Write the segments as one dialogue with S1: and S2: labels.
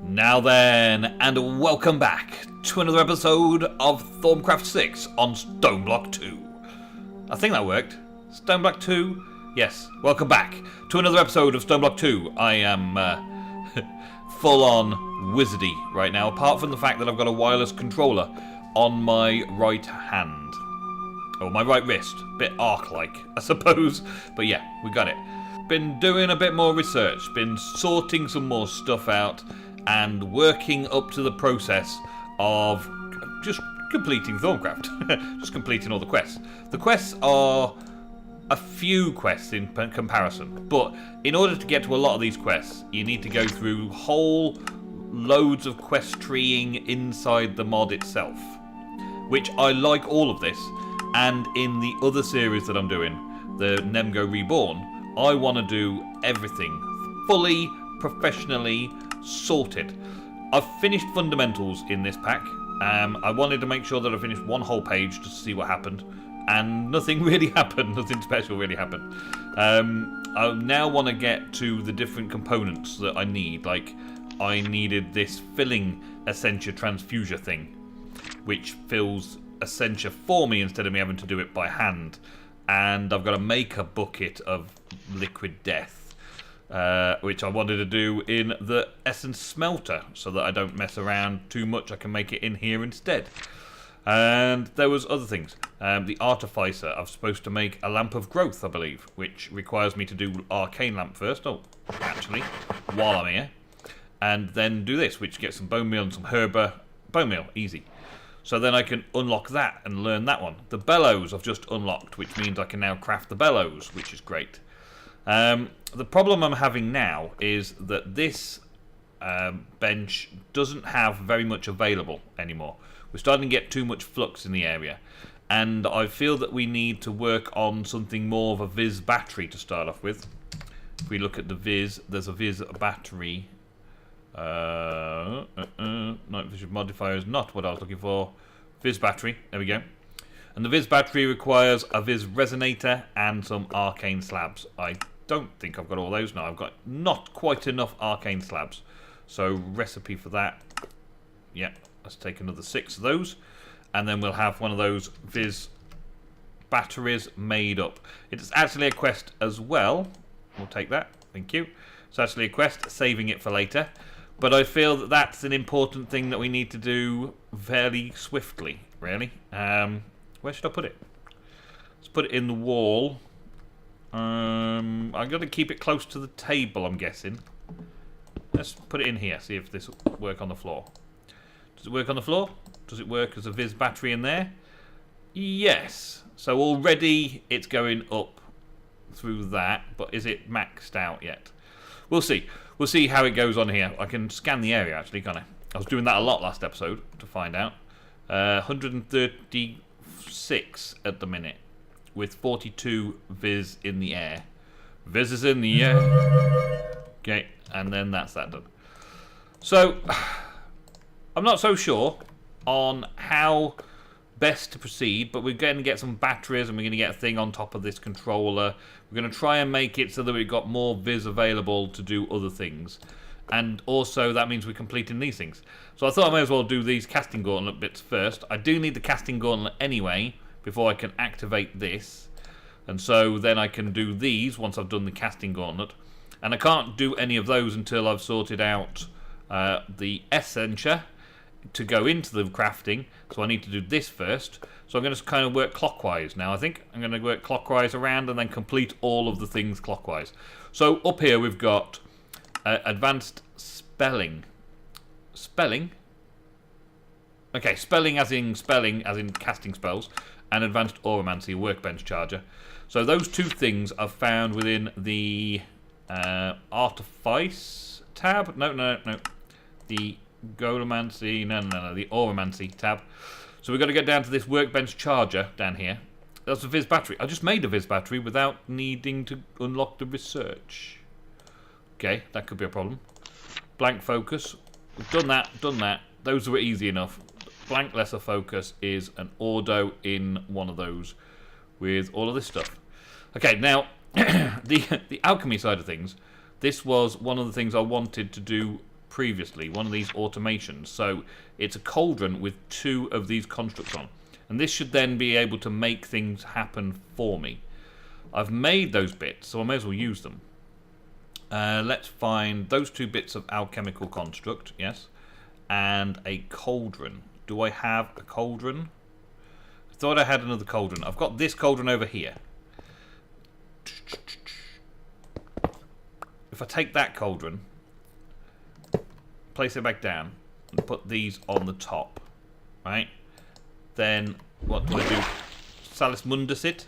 S1: Now then, and welcome back to another episode of Thaumcraft 6 on Stoneblock 2. I think that worked. Stoneblock 2? Yes, welcome back to another episode of Stoneblock 2. I am full on wizardy right now, apart from the fact that I've got a wireless controller on my right hand. Or my right wrist. Bit Ark-like, I suppose. But yeah, we got it. Been doing a bit more research, been sorting some more stuff out, and working up to the process of just completing Thaumcraft. Just completing all the quests. The quests are a few quests in comparison, but in order to get to a lot of these quests, you need to go through whole loads of quest treeing inside the mod itself, which I like all of this. And in the other series that I'm doing, the NemGo Reborn, I want to do everything fully, professionally sorted. I've finished fundamentals in this pack. I wanted to make sure that I finished one whole page just to see what happened, and nothing really happened. Nothing special really happened. I now want to get to the different components that I need. Like, I needed this filling Essentia transfuser thing, which fills Essentia for me instead of me having to do it by hand. And I've got to make a bucket of liquid death, which I wanted to do in the essence smelter, so that I don't mess around too much. I can make it in here instead. And there was other things. The artificer, I'm supposed to make a lamp of growth, I believe, which requires me to do arcane lamp first. Oh, actually, while I'm here, and then do this, which gets some bone meal and some herba. Bone meal, easy. So then I can unlock that and learn that one. The bellows I've just unlocked, which means I can now craft the bellows, which is great. The problem I'm having now is that this bench doesn't have very much available anymore. We're starting to get too much flux in the area, and I feel that we need to work on something more of a Vis Battery to start off with. If we look at the Vis, there's a Vis Battery. Night vision modifier is not what I was looking for. Vis Battery, there we go. And the Vis Battery requires a Vis Resonator and some arcane slabs. I don't think I've got all those. No, I've got not quite enough arcane slabs. So recipe for that. Yeah, let's take another 6 of those, and then we'll have one of those Vis batteries made up. It's actually a quest as well. We'll take that. Thank you. It's actually a quest, saving it for later. But I feel that that's an important thing that we need to do fairly swiftly, really. Where should I put it? Let's put it in the wall. I'm going to keep it close to the table, I'm guessing. Let's put it in here, see if this will work on the floor. Does it work on the floor? Does it work as a Vis battery in there? Yes. So already it's going up through that, but is it maxed out yet? We'll see. We'll see how it goes on here. I can scan the area, actually, can't I? I was doing that a lot last episode to find out. 136 at the minute, with 42 Vis in the air. Vis is in the air. Okay, and then that's that done. So, I'm not so sure on how best to proceed, but we're going to get some batteries and we're going to get a thing on top of this controller. We're going to try and make it so that we've got more Vis available to do other things, and also that means we're completing these things. So I thought I may as well do these casting gauntlet bits first. I do need the casting gauntlet anyway before I can activate this, and so then I can do these once I've done the casting gauntlet, and I can't do any of those until I've sorted out the Essentia to go into the crafting, so I need to do this first. So I'm going to kind of work clockwise now, I think. I'm going to work clockwise around and then complete all of the things clockwise. So up here we've got advanced spelling. Spelling? Okay, spelling as in casting spells, and advanced auramancy, workbench charger. So those two things I've found within the artifice tab. No. The Golomancy, no, the Auramancy tab. So we've got to get down to this Workbench Charger down here. That's a Vis Battery. I just made a Vis Battery without needing to unlock the research. Okay, that could be a problem. Blank focus. We've done that. Those were easy enough. Blank lesser focus is an Ordo in one of those with all of this stuff. Okay, now, the alchemy side of things, this was one of the things I wanted to do previously, one of these automations. So it's a cauldron with 2 of these constructs on. And this should then be able to make things happen for me. I've made those bits, so I may as well use them. Let's find those 2 bits of alchemical construct, yes, and a cauldron. Do I have a cauldron? I thought I had another cauldron. I've got this cauldron over here. If I take that cauldron, place it back down, and put these on the top, right? Then what do I do? Salus Mundus it?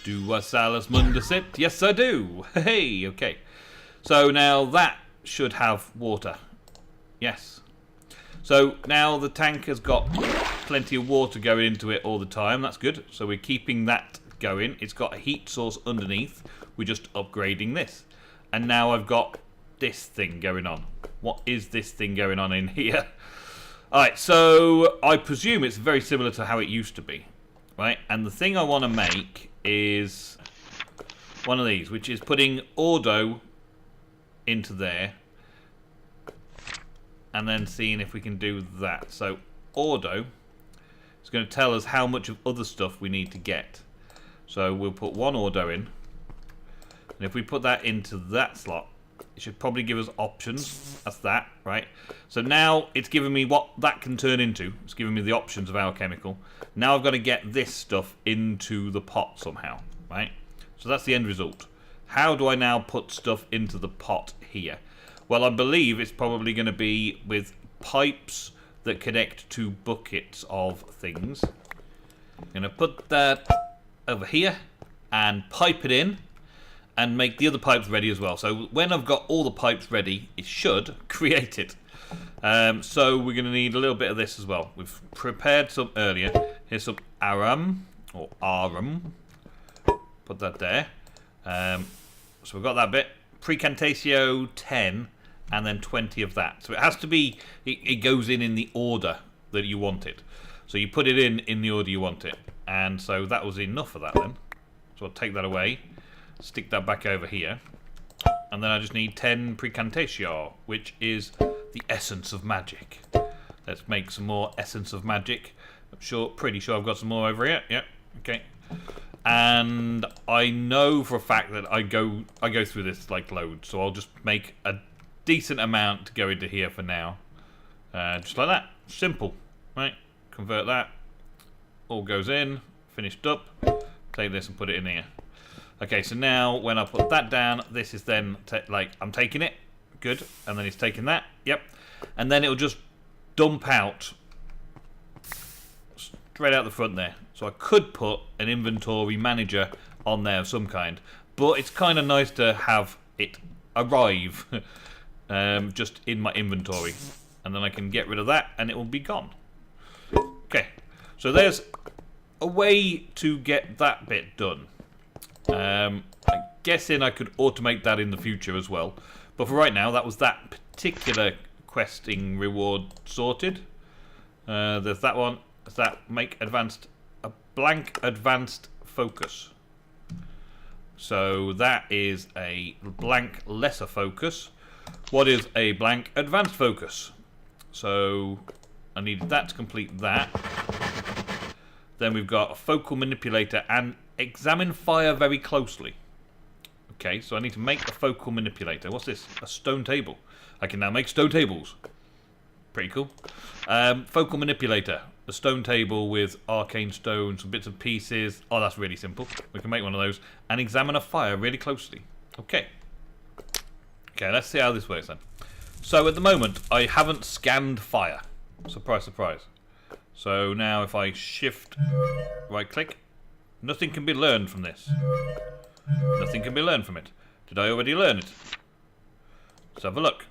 S1: Do I Salus Mundus it? Yes, I do. Hey, okay. So now that should have water. Yes. So now the tank has got plenty of water going into it all the time. That's good. So we're keeping that going. It's got a heat source underneath. We're just upgrading this. And now I've got this thing going on. What is this thing going on in here? Alright, so I presume it's very similar to how it used to be. Right? And the thing I want to make is one of these, which is putting Ordo into there. And then seeing if we can do that. So Ordo is going to tell us how much of other stuff we need to get. So we'll put 1 Ordo in. And if we put that into that slot, it should probably give us options. That's that, right? So now it's giving me what that can turn into. It's giving me the options of alchemical. Now I've got to get this stuff into the pot somehow, right? So that's the end result. How do I now put stuff into the pot here? Well, I believe it's probably going to be with pipes that connect to buckets of things. I'm going to put that over here and pipe it in. And make the other pipes ready as well. So when I've got all the pipes ready, it should create it. So we're going to need a little bit of this as well. We've prepared some earlier. Here's some arum, or arum. Put that there. So we've got that bit. Precantatio 10, and then 20 of that. So it has to be, it goes in the order that you want it. So you put it in the order you want it. And so that was enough of that then. So I'll take that away. Stick that back over here. And then I just need 10 Precantatio, which is the essence of magic. Let's make some more essence of magic. I'm pretty sure I've got some more over here. Yep, okay. And I know for a fact that I go through this like loads, so I'll just make a decent amount to go into here for now. Just like that. Simple. Right? Convert that. All goes in. Finished up. Take this and put it in here. Okay, so now when I put that down, this is then, like, I'm taking it. Good. And then it's taking that. Yep. And then it'll just dump out straight out the front there. So I could put an inventory manager on there of some kind. But it's kind of nice to have it arrive just in my inventory. And then I can get rid of that and it will be gone. Okay. So there's a way to get that bit done. I'm guessing I could automate that in the future as well. But for right now, that was that particular questing reward sorted. There's that one. There's that a blank advanced focus. So that is a blank lesser focus. What is a blank advanced focus? So I needed that to complete that. Then we've got a focal manipulator and examine fire very closely. Okay, so I need to make a focal manipulator. What's this? A stone table. I can now make stone tables. Pretty cool. Focal manipulator. A stone table with arcane stones, some bits and pieces. Oh, that's really simple. We can make one of those. And examine a fire really closely. Okay. Okay, let's see how this works then. So at the moment, I haven't scanned fire. Surprise, surprise. So now if I shift right click, nothing can be learned from this. Nothing can be learned from it. Did I already learn it? Let's have a look.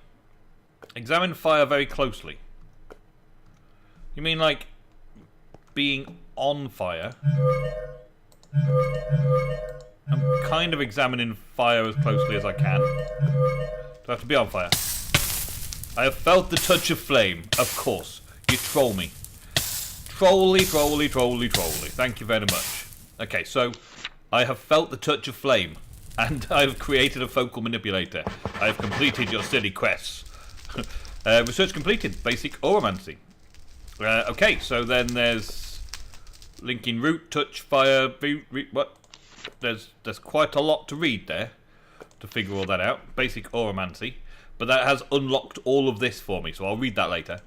S1: Examine fire very closely. You mean like being on fire? I'm kind of examining fire as closely as I can. Do I have to be on fire? I have felt the touch of flame. Of course. You troll me. Trolly, trolly, trolly, trolly. Thank you very much. Okay, so I have felt the touch of flame. And I've created a focal manipulator. I've completed your silly quests. Research completed. Basic Oromancy. Okay, so then there's linking root, touch, fire, what? There's quite a lot to read there to figure all that out. Basic Oromancy. But that has unlocked all of this for me, so I'll read that later.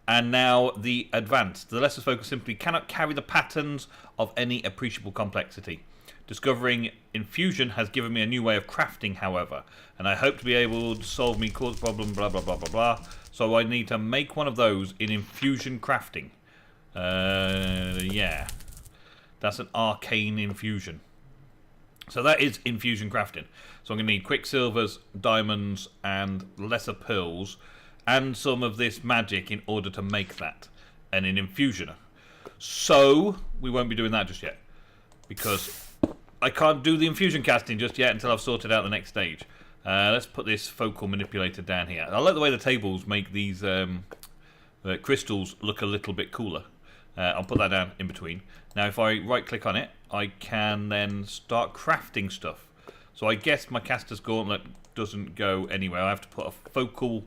S1: And now the advanced. The lesser's focus simply cannot carry the patterns of any appreciable complexity. Discovering infusion has given me a new way of crafting, however, and I hope to be able to solve me cause problem, blah blah blah blah blah. So I need to make one of those in infusion crafting. Yeah. That's an arcane infusion. So that is infusion crafting. So I'm going to need quicksilvers, diamonds, and lesser pearls, and some of this magic in order to make that. And an infusioner. So we won't be doing that just yet, because I can't do the infusion casting just yet until I've sorted out the next stage. Let's put this focal manipulator down here. I like the way the tables make these crystals look a little bit cooler. I'll put that down in between. Now if I right click on it, I can then start crafting stuff. So I guess my caster's gauntlet doesn't go anywhere. I have to put a focal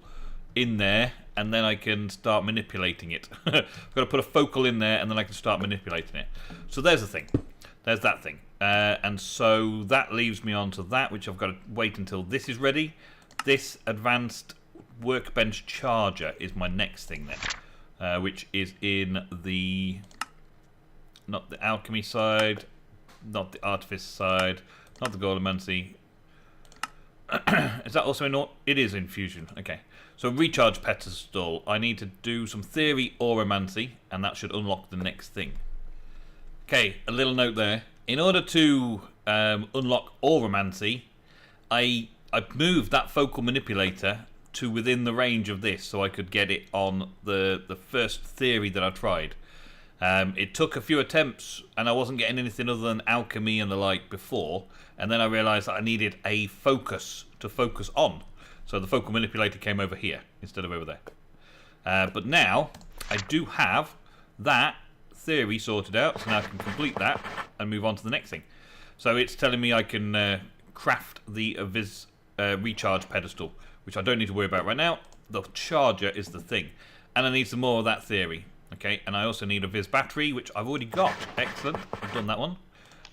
S1: in there, and then I can start manipulating it. I've got to put a focal in there, and then I can start manipulating it. So there's the thing. There's that thing. And so that leaves me on to that, which I've got to wait until this is ready. This advanced Workbench Charger is my next thing then, which is in the... not the Alchemy side, not the Artifice side, not the Goldomancy. Is that also in... it is Infusion, okay. So Recharge Pedestal, I need to do some Theory Oromancy, and that should unlock the next thing. Okay, a little note there. In order to unlock Oromancy, I moved that focal manipulator to within the range of this so I could get it on the first theory that I tried. It took a few attempts and I wasn't getting anything other than alchemy and the like before, and then I realised that I needed a focus to focus on. So the focal manipulator came over here instead of over there. But now I do have that theory sorted out, so now I can complete that and move on to the next thing. So it's telling me I can craft the Vis recharge pedestal, which I don't need to worry about right now. The charger is the thing, and I need some more of that theory. Okay, and I also need a Vis Battery, which I've already got. Excellent, I've done that one.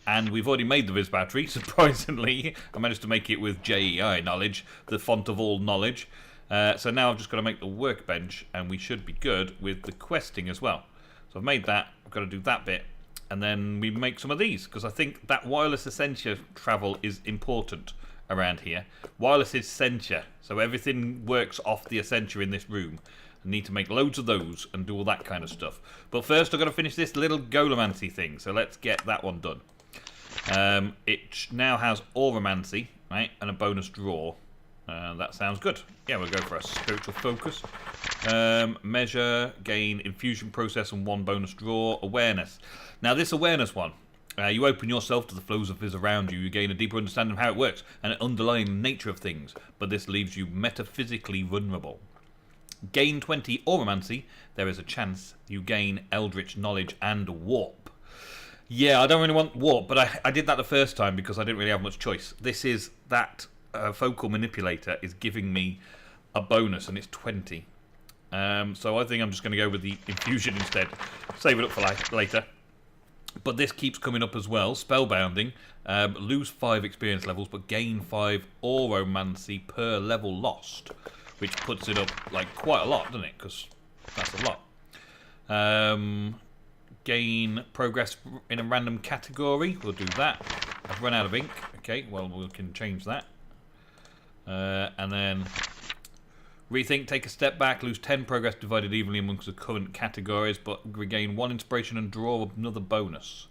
S1: And we've already made the Vis Battery, surprisingly. I managed to make it with JEI knowledge, the font of all knowledge. So now I've just got to make the workbench, and we should be good with the questing as well. So I've made that, I've got to do that bit, and then we make some of these, because I think that wireless Essentia travel is important around here. Wireless Essentia, so everything works off the Essentia in this room. I need to make loads of those and do all that kind of stuff. But first I've got to finish this little Golomancy thing, so let's get that one done. It now has Oromancy, right, and a bonus draw. That sounds good. Yeah, we'll go for a spiritual focus. Measure, gain, infusion process, and 1 bonus draw. Awareness. Now this awareness one, you open yourself to the flows of Vis around you. You gain a deeper understanding of how it works and an underlying nature of things. But this leaves you metaphysically vulnerable. Gain 20 Oromancy. There is a chance you gain Eldritch Knowledge and Warp. Yeah, I don't really want Warp, but I did that the first time because I didn't really have much choice. This is that focal manipulator is giving me a bonus, and it's 20. So I think I'm just going to go with the infusion instead. Save it up for later. But this keeps coming up as well. Spellbounding. Lose 5 experience levels, but gain 5 Oromancy per level lost, which puts it up like quite a lot, doesn't it? Because that's a lot. Gain progress in a random category. We'll do that. I've run out of ink. Okay, well, we can change that. And then rethink, take a step back, lose 10 progress divided evenly amongst the current categories, but regain 1 inspiration and draw another bonus.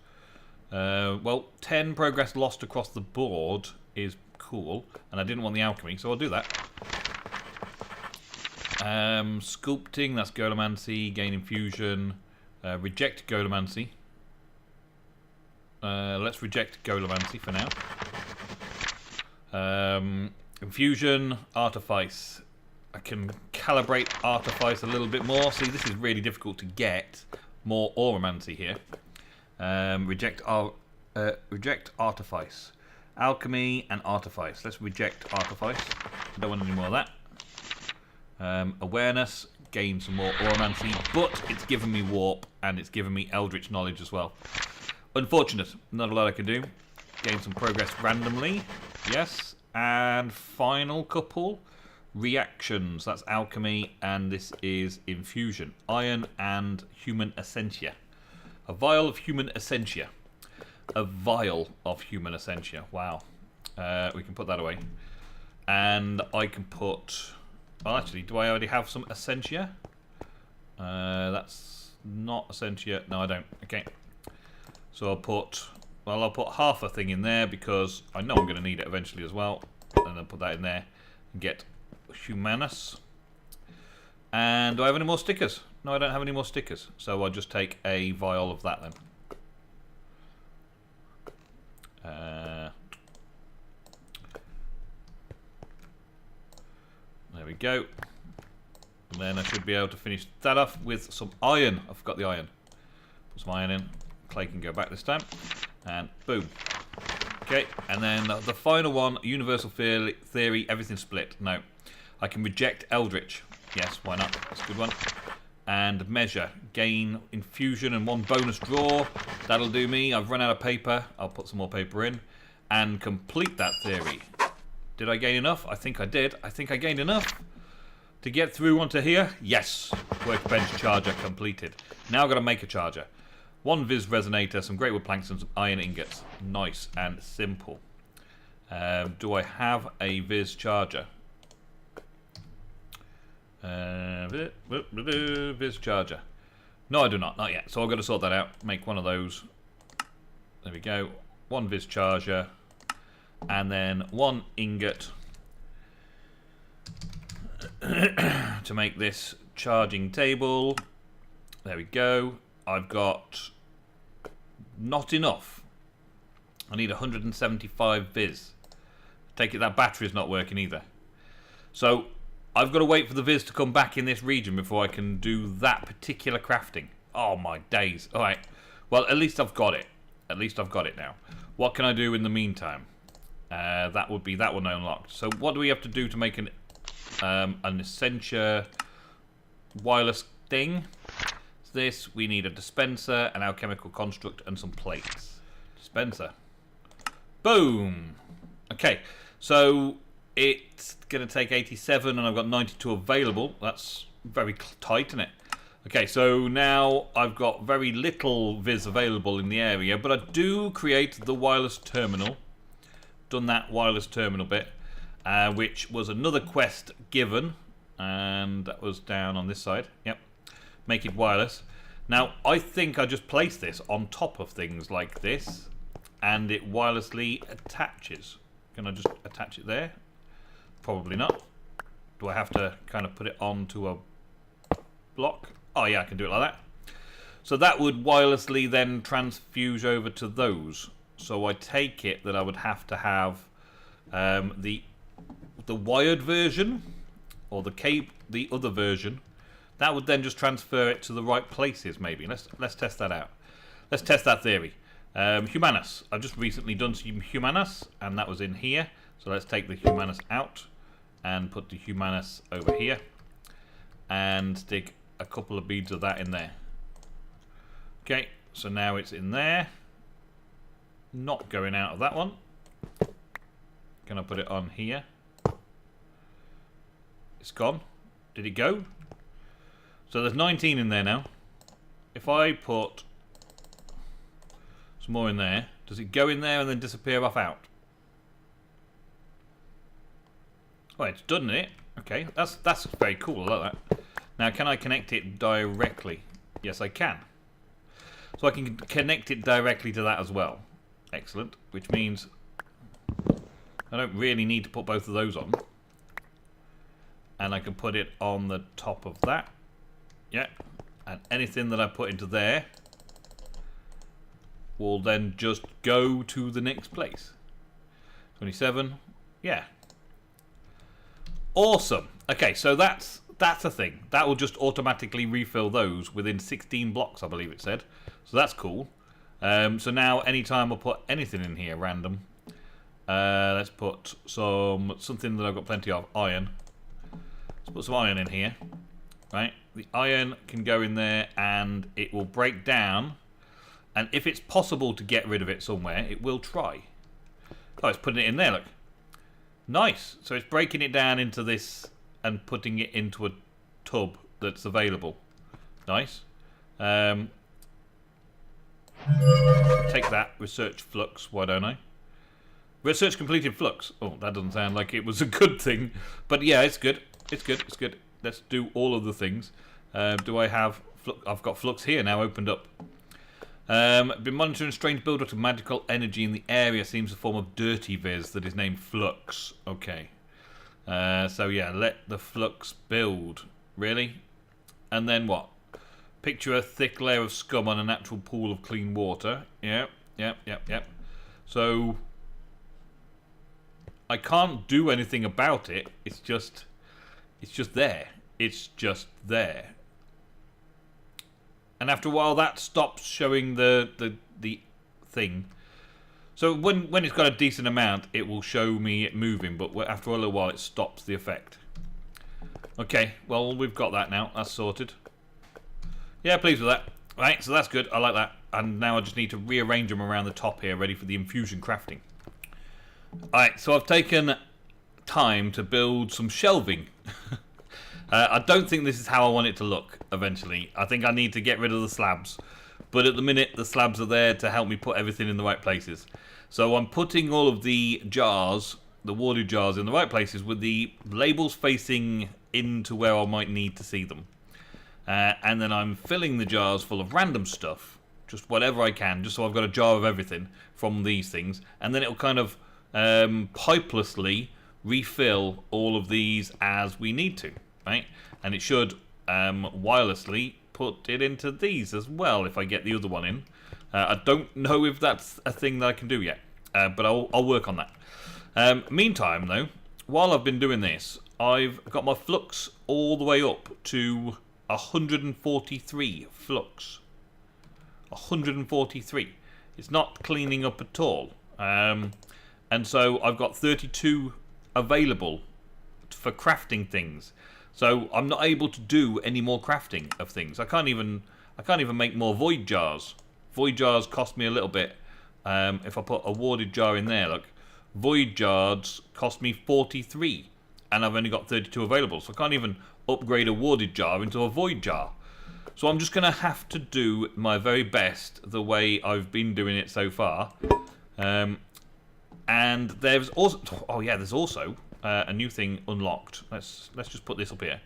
S1: Well, 10 progress lost across the board is cool, and I didn't want the alchemy, so I'll do that. Sculpting, that's Golomancy, gain infusion, reject Golomancy. Let's reject Golomancy for now. Infusion, Artifice. I can calibrate Artifice a little bit more. See, this is really difficult to get more Oromancy here. Reject Artifice. Alchemy and Artifice. Let's reject Artifice. Don't want any more of that. Awareness, gain some more Oromancy, but it's given me Warp and it's given me Eldritch Knowledge as well. Unfortunate, not a lot I can do. Gain some progress randomly, yes. And final couple, reactions. That's Alchemy and this is Infusion. Iron and Human Essentia. A vial of Human Essentia. A vial of Human Essentia, wow. We can put that away. And I can put... Well, actually, do I already have some Essentia? That's not Essentia. No, I don't. Okay. So I'll put... Well, I'll put half a thing in there because I know I'm going to need it eventually as well. And then put that in there and get Humanus. And do I have any more stickers? No, I don't have any more stickers. So I'll just take a vial of that then. There we go. And then I should be able to finish that off with some iron. I forgot the iron. Put some iron in. Clay can go back this time. And boom. Okay, and then the final one, Universal Theory, everything split. No. I can reject Eldritch. Yes, why not? That's a good one. And Measure. Gain Infusion and one bonus draw. That'll do me. I've run out of paper. I'll put some more paper in. And complete that theory. Did I gain enough? I think I did. I think I gained enough to get through onto here. Yes. Workbench Charger completed. Now I've got to make a charger. One Vis Resonator, some Great Wood Planks and some Iron Ingots. Nice and simple. Do I have a Vis Charger? Vis Charger. No, I do not. Not yet. So I've got to sort that out. Make one of those. There we go. One Vis Charger. And then one ingot to make this charging table. There we go. I've got not enough. I need 175 Vis. Take it that battery is not working either. So I've got to wait for the Vis to come back in this region before I can do that particular crafting. Oh my days. Alright. Well, at least I've got it. At least I've got it now. What can I do in the meantime? That would be that one unlocked. So what do we have to do to make an Essentia wireless thing? This, we need a dispenser, an alchemical construct, and some plates. Dispenser. Boom! Okay, so it's going to take 87, and I've got 92 available. That's very tight, isn't it? Okay, so now I've got very little Vis available in the area, but I do create the wireless terminal. Done that wireless terminal bit, which was another quest given, and that was down on this side. Yep. Make it wireless. Now, I think I just place this on top of things like this, and it wirelessly attaches. Can I just attach it there? Probably not. Do I have to kind of put it onto a block? Oh yeah, I can do it like that. So that would wirelessly then transfuse over to those. So I take it that I would have to have the wired version, or the other version. That would then just transfer it to the right places, maybe. Let's test that out. Let's test that theory. Humanus. I've just recently done some Humanus, and that was in here. So let's take the Humanus out and put the Humanus over here, and stick a couple of beads of that in there. Okay, so now it's in there. Not going out of that one. Can I put it on here? It's gone. Did it go? So there's 19 in there now. If I put some more in there, does it go in there and then disappear off out? Oh, it's done it. Okay, that's very cool. I like that. Now, can I connect it directly? Yes, I can. So I can connect it directly to that as well. Excellent. Which means I don't really need to put both of those on. And I can put it on the top of that. Yeah. And anything that I put into there will then just go to the next place. 27. Yeah. Awesome. Okay, so that's a thing. That will just automatically refill those within 16 blocks, I believe it said. So that's cool. So now anytime I put anything in here random, Let's put something that I've got plenty of, iron. Let's put some iron in here. Right, the iron can go in there and it will break down. And if it's possible to get rid of it somewhere, it will try. Oh, it's putting it in there, look. Nice. So it's breaking it down into this and putting it into a tub that's available. Nice. Take that. Research flux. Why don't I? Research completed flux. Oh, that doesn't sound like it was a good thing. But yeah, it's good. It's good. It's good. Let's do all of the things. Do I have... I've got flux here now opened up. Been monitoring a strange build-up of magical energy in the area. Seems a form of dirty Vis that is named Flux. Okay. So yeah, let the flux build. Really? And then what? Picture a thick layer of scum on a natural pool of clean water. Yep. So I can't do anything about it. It's just there. It's just there. And after a while, that stops showing the thing. So when it's got a decent amount, it will show me it moving. But after a little while, it stops the effect. Okay, well, we've got that now. That's sorted. Yeah, pleased with that. Right, so that's good. I like that. And now I just need to rearrange them around the top here, ready for the infusion crafting. Alright, so I've taken time to build some shelving. I don't think this is how I want it to look eventually. I think I need to get rid of the slabs. But at the minute, the slabs are there to help me put everything in the right places. So I'm putting all of the jars, the warded jars, in the right places with the labels facing into where I might need to see them. And then I'm filling the jars full of random stuff. Just whatever I can, just so I've got a jar of everything from these things. And then it'll kind of pipelessly refill all of these as we need to. Right, and it should wirelessly put it into these as well if I get the other one in. I don't know if that's a thing that I can do yet, but I'll work on that. Meantime, though, while I've been doing this, I've got my flux all the way up to 143 flux. 143. It's not cleaning up at all, and so I've got 32 available for crafting things. So I'm not able to do any more crafting of things. I can't even make more void jars. Void jars cost me a little bit. If I put a warded jar in there, look, void jars cost me 43, and I've only got 32 available. So I can't even upgrade a warded jar into a void jar. So I'm just going to have to do my very best the way I've been doing it so far. And there's also, oh yeah, there's also a new thing unlocked. Let's just put this up here.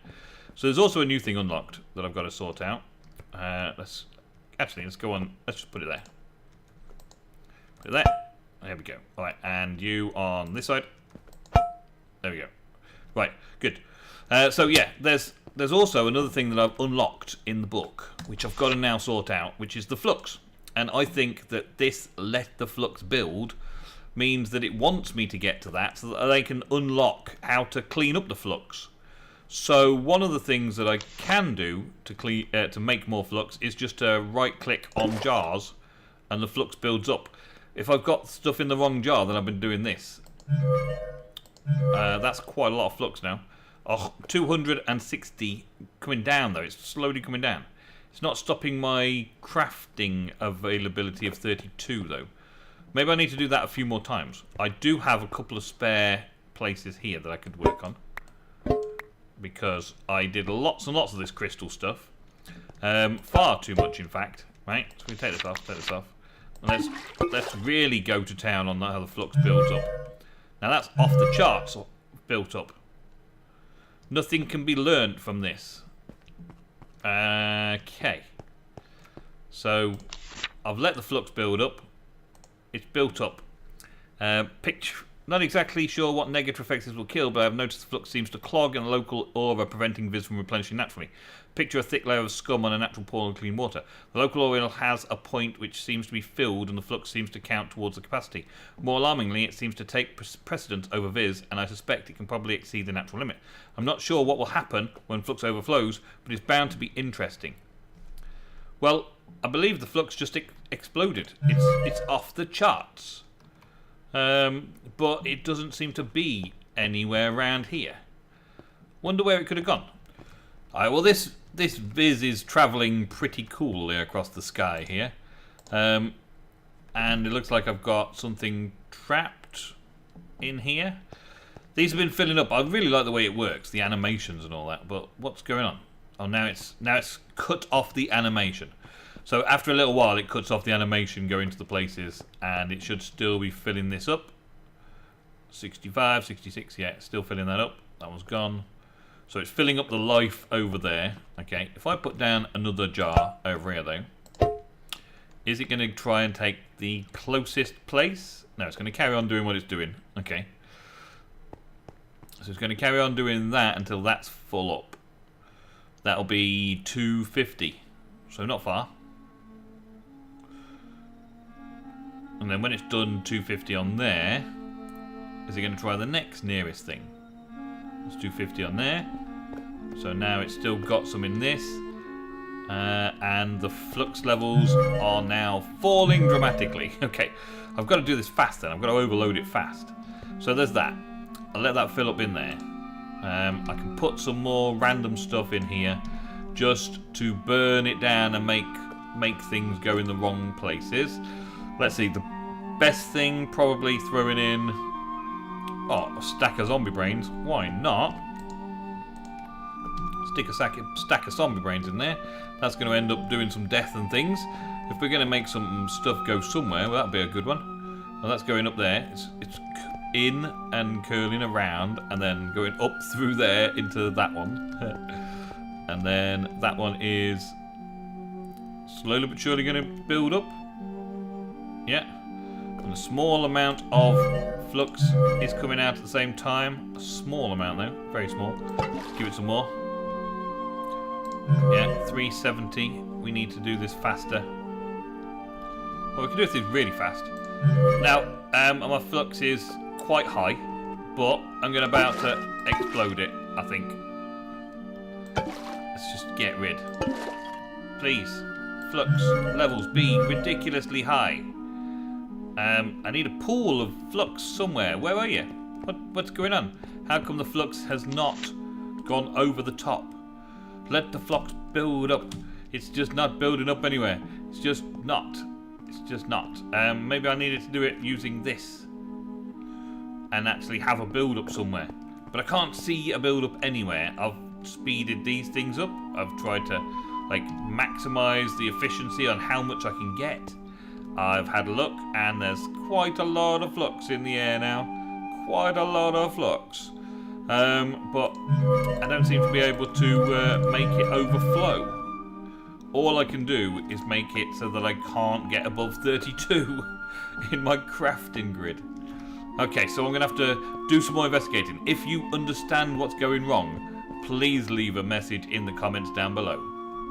S1: So there's also a new thing unlocked that I've got to sort out. Let's go on. Let's just put it there. Put it there. There we go. All right, and you on this side. There we go. Right, good. So yeah, there's also another thing that I've unlocked in the book, which I've got to now sort out, which is the flux. And I think that this let the flux build means that it wants me to get to that so that they can unlock how to clean up the flux. So one of the things that I can do to make more flux is just to right click on jars and the flux builds up. If I've got stuff in the wrong jar, then I've been doing this. That's quite a lot of flux now. Oh, 260 coming down though. It's slowly coming down. It's not stopping my crafting availability of 32 though. Maybe I need to do that a few more times. I do have a couple of spare places here that I could work on, because I did lots and lots of this crystal stuff. Far too much, in fact. Right? So we take this off, And let's really go to town on how the flux builds up. Now that's off the charts built up. Nothing can be learnt from this. Okay. So I've let the flux build up. It's built up. Not exactly sure what negative effects this will kill, but I've noticed the flux seems to clog and local aura preventing Vis from replenishing naturally. Picture a thick layer of scum on a natural pool of clean water. The local aura has a point which seems to be filled, and the flux seems to count towards the capacity. More alarmingly, it seems to take precedence over Vis, and I suspect it can probably exceed the natural limit. I'm not sure what will happen when flux overflows, but it's bound to be interesting. Well, I believe the flux just exploded. It's off the charts. but it doesn't seem to be anywhere around here. Wonder where it could have gone. Alright, well this Vis is travelling pretty coolly across the sky here. And it looks like I've got something trapped in here. These have been filling up. I really like the way it works, the animations and all that, but what's going on? Oh, now it's cut off the animation. So after a little while it cuts off the animation going to the places, and it should still be filling this up. 65, 66, yeah, it's still filling that up. That one's gone. So it's filling up the life over there. Okay, if I put down another jar over here though, is it going to try and take the closest place? No, it's going to carry on doing what it's doing. Okay. So it's going to carry on doing that until that's full up. That'll be 250. So not far. And then when it's done 250 on there, is it going to try the next nearest thing? It's 250 on there. So now it's still got some in this. And the flux levels are now falling dramatically. Okay, I've got to do this fast then. I've got to overload it fast. So there's that. I'll let that fill up in there. I can put some more random stuff in here just to burn it down and make things go in the wrong places. Let's see, the best thing probably throwing in a stack of zombie brains. Why not? Stick a stack of zombie brains in there. That's going to end up doing some death and things. If we're going to make some stuff go somewhere, well, that'll be a good one. Well, that's going up there. It's in and curling around and then going up through there into that one. And then that one is slowly but surely going to build up. Yeah. And a small amount of flux is coming out at the same time. A small amount though, very small. Give it some more. Yeah, 370. We need to do this faster. Well, we can do this really fast. Now, my flux is quite high, but I'm about to explode it, I think. Let's just get rid. Please, flux levels be ridiculously high. I need a pool of flux somewhere. Where are you? What's going on? How come the flux has not gone over the top? Let the flux build up. It's just not building up anywhere. It's just not. It's just not. Maybe I needed to do it using this and actually have a build up somewhere. But I can't see a build up anywhere. I've speeded these things up. I've tried to maximize the efficiency on how much I can get. I've had a look and there's quite a lot of flux in the air now. Quite a lot of flux. But I don't seem to be able to make it overflow. All I can do is make it so that I can't get above 32 in my crafting grid. Okay, so I'm going to have to do some more investigating. If you understand what's going wrong, please leave a message in the comments down below.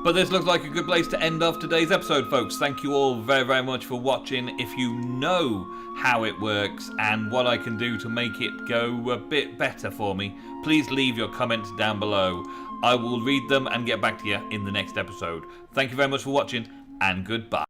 S1: But this looks like a good place to end off today's episode, folks. Thank you all very, very much for watching. If you know how it works and what I can do to make it go a bit better for me, please leave your comments down below. I will read them and get back to you in the next episode. Thank you very much for watching, and goodbye.